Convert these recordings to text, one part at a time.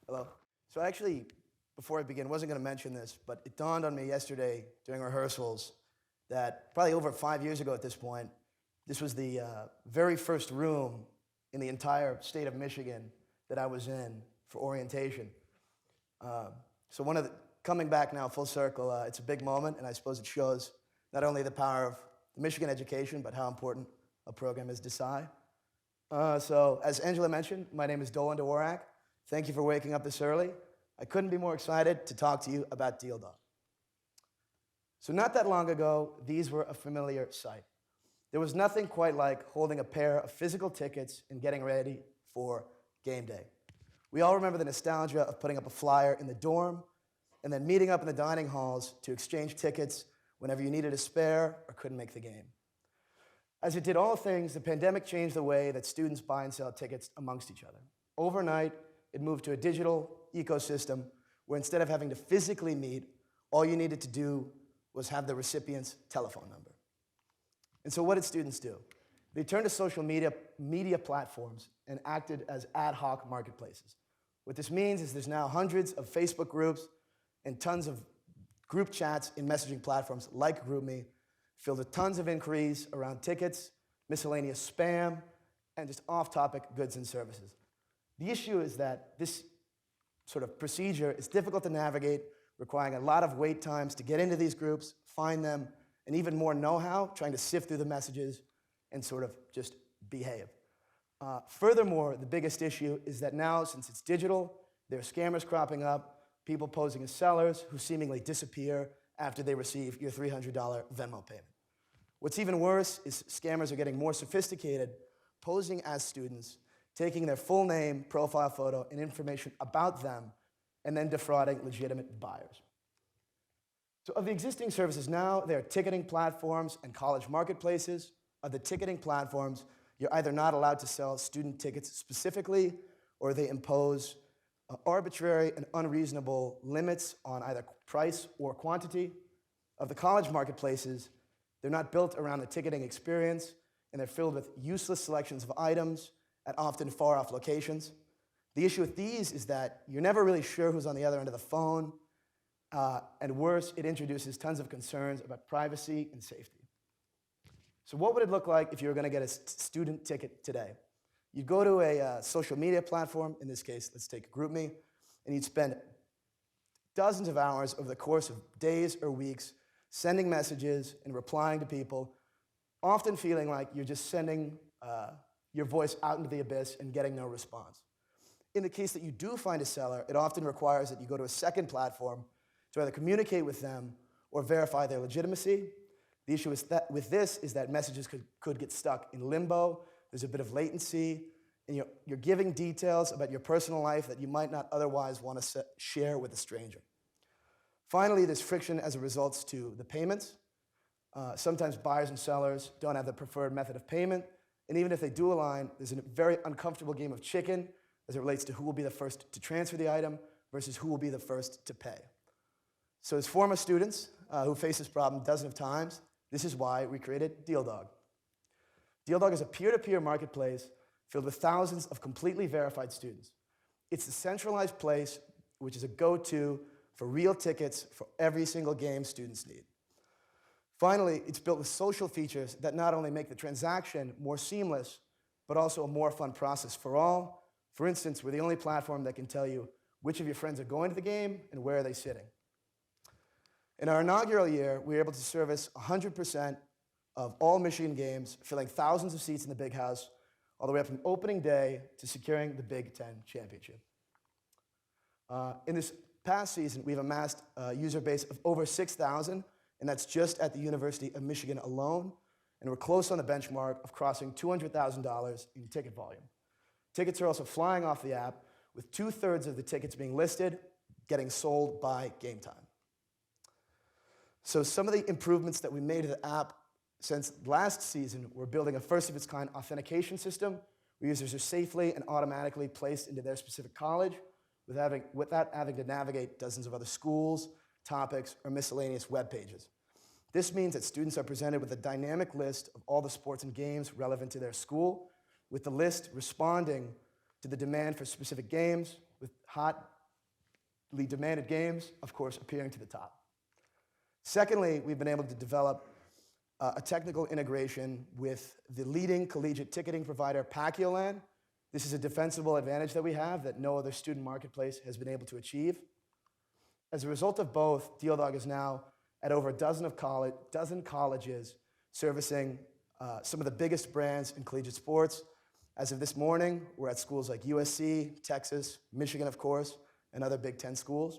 Hello. So actually, before I begin, wasn't going to mention this, but it dawned on me yesterday during rehearsals that probably over 5 years ago at this point, this was the very first room in the entire state of Michigan that I was in for orientation. Uh, so coming back now full circle, it's a big moment, and I suppose it shows not only the power of the Michigan education, but how important a program is Desai. So as Angela mentioned, my name is Dolan Dworak. Thank you for waking up this early. I couldn't be more excited to talk to you about DealDog. So not that long ago, these were a familiar sight. There was nothing quite like holding a pair of physical tickets and getting ready for game day. We all remember the nostalgia of putting up a flyer in the dorm and then meeting up in the dining halls to exchange tickets whenever you needed a spare or couldn't make the game. As it did all things, the pandemic changed the way that students buy and sell tickets amongst each other. Overnight, it moved to a digital ecosystem where instead of having to physically meet, all you needed to do was have the recipient's telephone number. And so what did students do? They turned to social media platforms and acted as ad hoc marketplaces. What this means is there's now hundreds of Facebook groups and tons of group chats in messaging platforms like GroupMe, filled with tons of inquiries around tickets, miscellaneous spam, and just off-topic goods and services. The issue is that this sort of procedure is difficult to navigate, requiring a lot of wait times to get into these groups, find them, and even more know-how, trying to sift through the messages and sort of just behave. Furthermore, the biggest issue is that now, since it's digital, there are scammers cropping up, people posing as sellers who seemingly disappear after they receive your $300 Venmo payment. What's even worse is scammers are getting more sophisticated, posing as students, taking their full name, profile photo, and information about them, and then defrauding legitimate buyers. So of the existing services now, there are ticketing platforms and college marketplaces. Of the ticketing platforms, you're either not allowed to sell student tickets specifically, or they impose arbitrary and unreasonable limits on either price or quantity. Of the college marketplaces, they're not built around the ticketing experience, and they're filled with useless selections of items at often far-off locations. The issue with these is that you're never really sure who's on the other end of the phone, and worse, it introduces tons of concerns about privacy and safety. So what would it look like if you were going to get a student ticket today? You'd go to a social media platform, in this case, let's take GroupMe, and you'd spend dozens of hours over the course of days or weeks sending messages and replying to people, often feeling like you're just sending your voice out into the abyss and getting no response. In the case that you do find a seller, it often requires that you go to a second platform to either communicate with them or verify their legitimacy. The issue with this is that messages could get stuck in limbo. There's a bit of latency, and you're giving details about your personal life that you might not otherwise want to share with a stranger. Finally, there's friction as it results to the payments. Sometimes buyers and sellers don't have the preferred method of payment, and even if they do align, there's a very uncomfortable game of chicken as it relates to who will be the first to transfer the item versus who will be the first to pay. So as former students who face this problem dozens of times, this is why we created DealDog. DealDog is a peer-to-peer marketplace filled with thousands of completely verified students. It's the centralized place which is a go-to for real tickets for every single game students need. Finally, it's built with social features that not only make the transaction more seamless, but also a more fun process for all. For instance, we're the only platform that can tell you which of your friends are going to the game and where are they sitting. In our inaugural year, we were able to service 100% of all Michigan games, filling thousands of seats in the Big House, all the way up from opening day to securing the Big Ten championship. In this past season, we've amassed a user base of over 6,000, and that's just at the University of Michigan alone, and we're close on the benchmark of crossing $200,000 in ticket volume. Tickets are also flying off the app, with 2/3 of the tickets being listed, getting sold by game time. So some of the improvements that we made to the app since last season, we're building a first-of-its-kind authentication system where users are safely and automatically placed into their specific college without having to navigate dozens of other schools, topics, or miscellaneous web pages. This means that students are presented with a dynamic list of all the sports and games relevant to their school, with the list responding to the demand for specific games with hot demanded games, of course, appearing to the top. Secondly, we've been able to develop a technical integration with the leading collegiate ticketing provider, Paciolan. This is a defensible advantage that we have that no other student marketplace has been able to achieve. As a result of both, DealDog is now at over a dozen colleges servicing some of the biggest brands in collegiate sports. As of this morning, we're at schools like USC, Texas, Michigan, of course, and other Big Ten schools.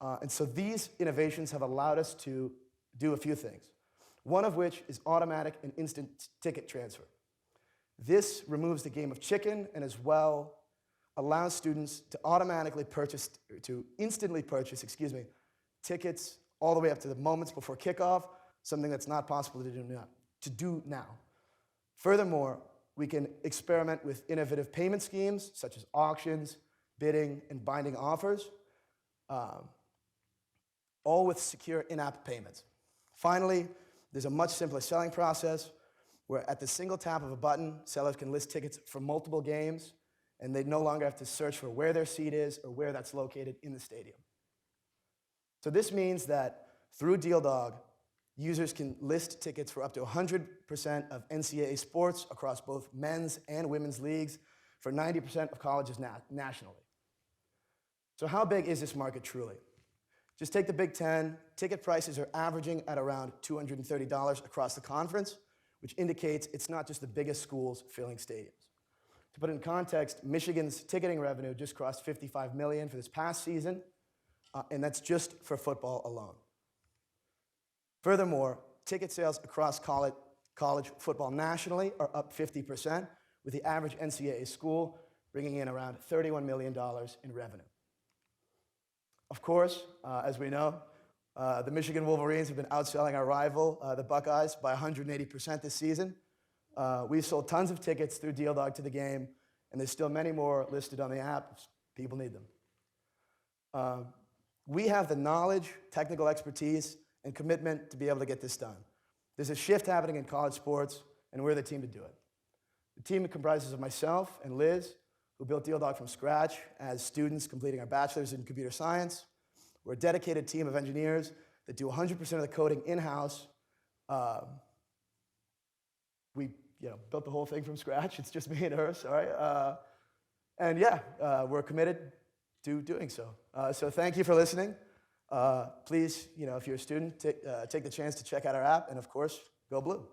And so these innovations have allowed us to do a few things, one of which is automatic and instant ticket transfer. This removes the game of chicken and as well allows students to instantly purchase, tickets all the way up to the moments before kickoff, something that's not possible to do now. Furthermore, we can experiment with innovative payment schemes such as auctions, bidding, and binding offers, all with secure in-app payments. Finally, there's a much simpler selling process where at the single tap of a button, sellers can list tickets for multiple games, and they no longer have to search for where their seat is or where that's located in the stadium. So this means that through DealDog, users can list tickets for up to 100% of NCAA sports across both men's and women's leagues for 90% of colleges nationally. So how big is this market truly? Just take the Big Ten. Ticket prices are averaging at around $230 across the conference, which indicates it's not just the biggest schools filling stadiums. To put it in context, Michigan's ticketing revenue just crossed $55 million for this past season, and that's just for football alone. Furthermore, ticket sales across college football nationally are up 50%, with the average NCAA school bringing in around $31 million in revenue. Of course, as we know, the Michigan Wolverines have been outselling our rival, the Buckeyes, by 180% this season. We've sold tons of tickets through DealDog to the game, and there's still many more listed on the app. People need them. We have the knowledge, technical expertise, and commitment to be able to get this done. There's a shift happening in college sports, and we're the team to do it. The team comprises of myself and Liz, who built DealDog from scratch as students completing our bachelor's in computer science. We're a dedicated team of engineers that do 100% of the coding in-house. We built the whole thing from scratch. It's just me and her, sorry. We're committed to doing so. So thank you for listening. Please, if you're a student, take the chance to check out our app, and of course, go Blue.